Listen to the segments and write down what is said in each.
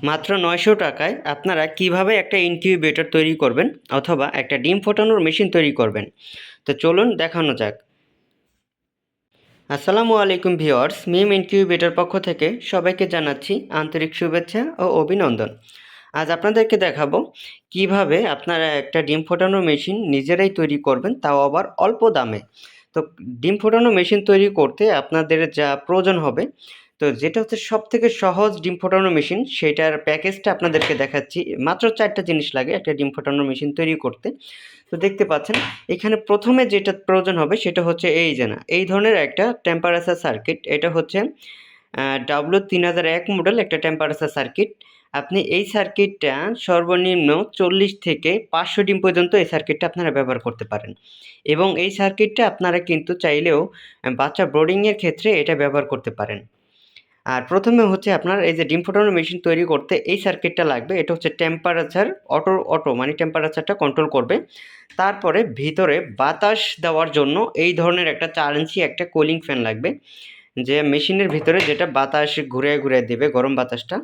মাত্র ৯০০ টাকায় আপনারা কিভাবে একটা ইনকিউবেটর তৈরি করবেন অথবা একটা ডিম ফোটানোর মেশিন তৈরি করবেন। তো চলুন দেখানো যাক। আসসালামু আলাইকুম ভিউয়ার্স, মিম ইনকিউবেটর পক্ষ থেকে সবাইকে জানাচ্ছি আন্তরিক শুভেচ্ছা ও অভিনন্দন। আজ আপনাদেরকে দেখাবো কিভাবে আপনারা একটা ডিম ফোটানোর মেশিন নিজেরাই তৈরি করবেন, তাও আবার অল্প দামে। তো ডিম ফোটানো মেশিন তৈরি করতে আপনাদের যা প্রয়োজন হবে, তো যেটা হচ্ছে সবথেকে সহজ ডিম ফোটানো মেশিন, সেটার প্যাকেজটা আপনাদেরকে দেখাচ্ছি। মাত্র ৪টা জিনিস লাগে একটা ডিম ফোটানো মেশিন তৈরি করতে। তো দেখতে পাচ্ছেন এখানে প্রথমে যেটা প্রয়োজন হবে সেটা হচ্ছে এই যে না, এই ধরনের একটা টেম্পারেচার সার্কিট। এটা হচ্ছে W3001 মডেল একটা টেম্পারেচার সার্কিট। আপনি এই সার্কিটটা সর্বনিম্ন ৪০ থেকে ৫০০ ডিম পর্যন্ত এই সার্কিটটা আপনারা ব্যবহার করতে পারেন, এবং এই সার্কিটটা আপনারা কিন্তু চাইলেও বাচ্চা ব্রোডিংয়ের ক্ষেত্রে এটা ব্যবহার করতে পারেন। আর প্রথমে হচ্ছে আপনার এই যে ডিম ফোটানোর মেশিন তৈরি করতে এই সার্কিটটা লাগবে। এটা হচ্ছে টেম্পারেচার অটো মানে টেম্পারেচারটা কন্ট্রোল করবে। তারপরে ভিতরে বাতাস দেওয়ার জন্য এই ধরনের একটা ৪ ইঞ্চি একটা কুলিং ফ্যান লাগবে, যে মেশিনের ভিতরে যেটা বাতাস ঘুরিয়ে ঘুরিয়ে দেবে গরম বাতাসটা।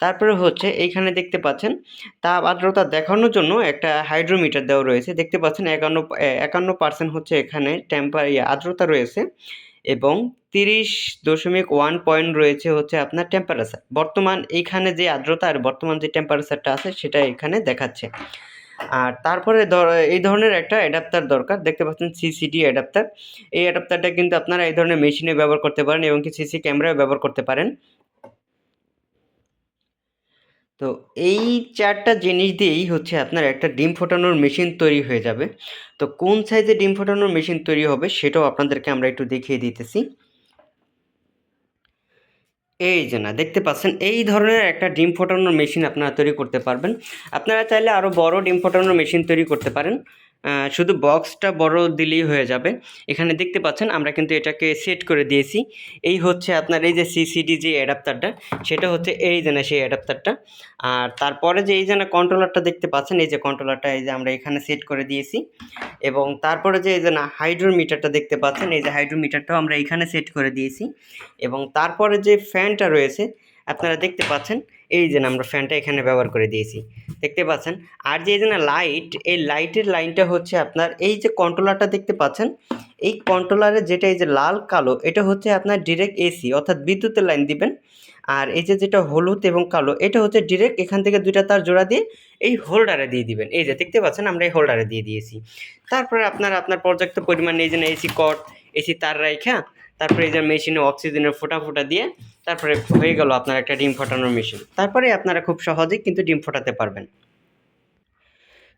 তারপরে হচ্ছে এইখানে দেখতে পাচ্ছেন তাপ আর্দ্রতা দেখানোর জন্য একটা হাইড্রোমিটার দেওয়া রয়েছে। দেখতে পাচ্ছেন ৫১% হচ্ছে এখানে আর্দ্রতা রয়েছে, এবং ৩০.১ পয়েন্ট রয়েছে হচ্ছে আপনার টেম্পারেচার। বর্তমান এইখানে যে আর্দ্রতা আর বর্তমান যে টেম্পারেচারটা আছে সেটা এখানে দেখাচ্ছে। আর তারপরে এই ধরনের একটা অ্যাডাপ্টার দরকার। দেখতে পাচ্ছেন সিসিডি অ্যাডাপ্টার। এই অ্যাডাপ্টারটা কিন্তু আপনারা এই ধরনের মেশিনে ব্যবহার করতে পারেন, এবং কি সিসি ক্যামেরায় ব্যবহার করতে পারেন। তো এই ৪টা জিনিস দিয়েই হচ্ছে আপনার একটা ডিম ফোটানোর মেশিন তৈরি হয়ে যাবে। তো কোন সাইজে ডিম ফোটানোর মেশিন তৈরি হবে সেটাও আপনাদেরকে আমরা একটু দেখিয়ে দিতেছি। এই যে না, দেখতে পাচ্ছেন এই ধরনের একটা ডিম ফোটানোর মেশিন আপনারা তৈরি করতে পারবেন। আপনারা চাইলে আরও বড় ডিম ফোটানোর মেশিন তৈরি করতে পারেন। শুধু বক্সটা বড় দিলেই হয়ে যাবে। এখানে দেখতে পাচ্ছেন আমরা কিন্তু এটাকে সেট করে দিয়েছি। এই হচ্ছে আপনার এই যে সিসিডি যে অ্যাডাপ্টারটা, সেটা হচ্ছে এই যে না সেই অ্যাডাপ্টারটা। আর তারপরে যে এই যে না কন্ট্রোলারটা দেখতে পাচ্ছেন, এই যে কন্ট্রোলারটা এই যে আমরা এখানে সেট করে দিয়েছি। এবং তারপরে যে এই যে না হাইড্রোমিটারটা দেখতে পাচ্ছেন, এই যে হাইড্রোমিটারটাও আমরা এখানে সেট করে দিয়েছি। এবং তারপরে যে ফ্যানটা রয়েছে আপনারা দেখতে পাচ্ছেন, এই যে আমরা ফ্যানটা এখানে ব্যবহার করে দিয়েছি, দেখতে পাচ্ছেন। আর যে এই যে না লাইট, এই লাইটের লাইনটা হচ্ছে আপনার এই যে কন্ট্রোলারটা দেখতে পাচ্ছেন, এই কন্ট্রোলারে যেটা এই যে লাল কালো, এটা হচ্ছে আপনার ডিরেক্ট এসি অর্থাৎ বিদ্যুতের লাইন দিবেন। আর এই যে যেটা হলুদ এবং কালো, এটা হচ্ছে ডিরেক্ট এখান থেকে ২টা তার জোড়া দিয়ে এই হোল্ডারে দিয়ে দিবেন। এই যে দেখতে পাচ্ছেন আমরা এই হোল্ডারে দিয়ে দিয়েছি। তারপরে আপনার পর্যাপ্ত পরিমাণে এই যে এসি কর্ড, এসি তার রাইখা, তারপরে এই যে মেশিনে অক্সিজেনের ফোঁটা দিয়ে তারপরে হয়ে গেল আপনার একটা ডিম ফোটানোর মেশিন। তারপরে আপনারা খুব সহজেই কিন্তু ডিম ফোটাতে পারবেন।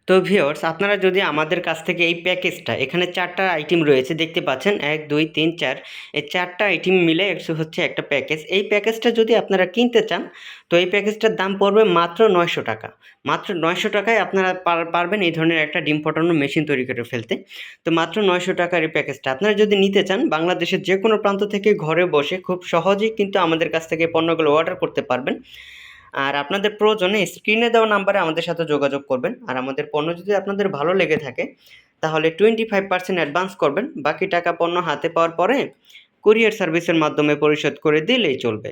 তো ভিউয়ার্স, আপনারা যদি আমাদের কাছ থেকে এই প্যাকেজটা, এখানে ৪টা আইটেম রয়েছে দেখতে পাচ্ছেন, ১, ২, ৩, ৪, এই ৪টা আইটেম মিলে হচ্ছে একটা প্যাকেজ। এই প্যাকেজটা যদি আপনারা কিনতে চান, তো এই প্যাকেজটার দাম পড়বে মাত্র ৯০০ টাকা। মাত্র ৯০০ টাকায় আপনারা পারবেন এই ধরনের একটা ডিম ফোটানোর মেশিন তৈরি করে ফেলতে। তো মাত্র ৯০০ টাকার এই প্যাকেজটা আপনারা যদি নিতে চান, বাংলাদেশের যে কোনো প্রান্ত থেকে ঘরে বসে খুব সহজেই কিন্তু আমাদের কাছ থেকে পণ্যগুলো অর্ডার করতে পারবেন। আর আপনাদের প্রয়োজনে স্ক্রিনে দেওয়া নাম্বারে আমাদের সাথে যোগাযোগ করবেন। আর আমাদের পণ্য যদি আপনাদের ভালো লেগে থাকে, তাহলে 25% অ্যাডভান্স করবেন। বাকি টাকা পণ্য হাতে পাওয়ার পরে কুরিয়ার সার্ভিসের মাধ্যমে পরিশোধ করে দিলেই চলবে।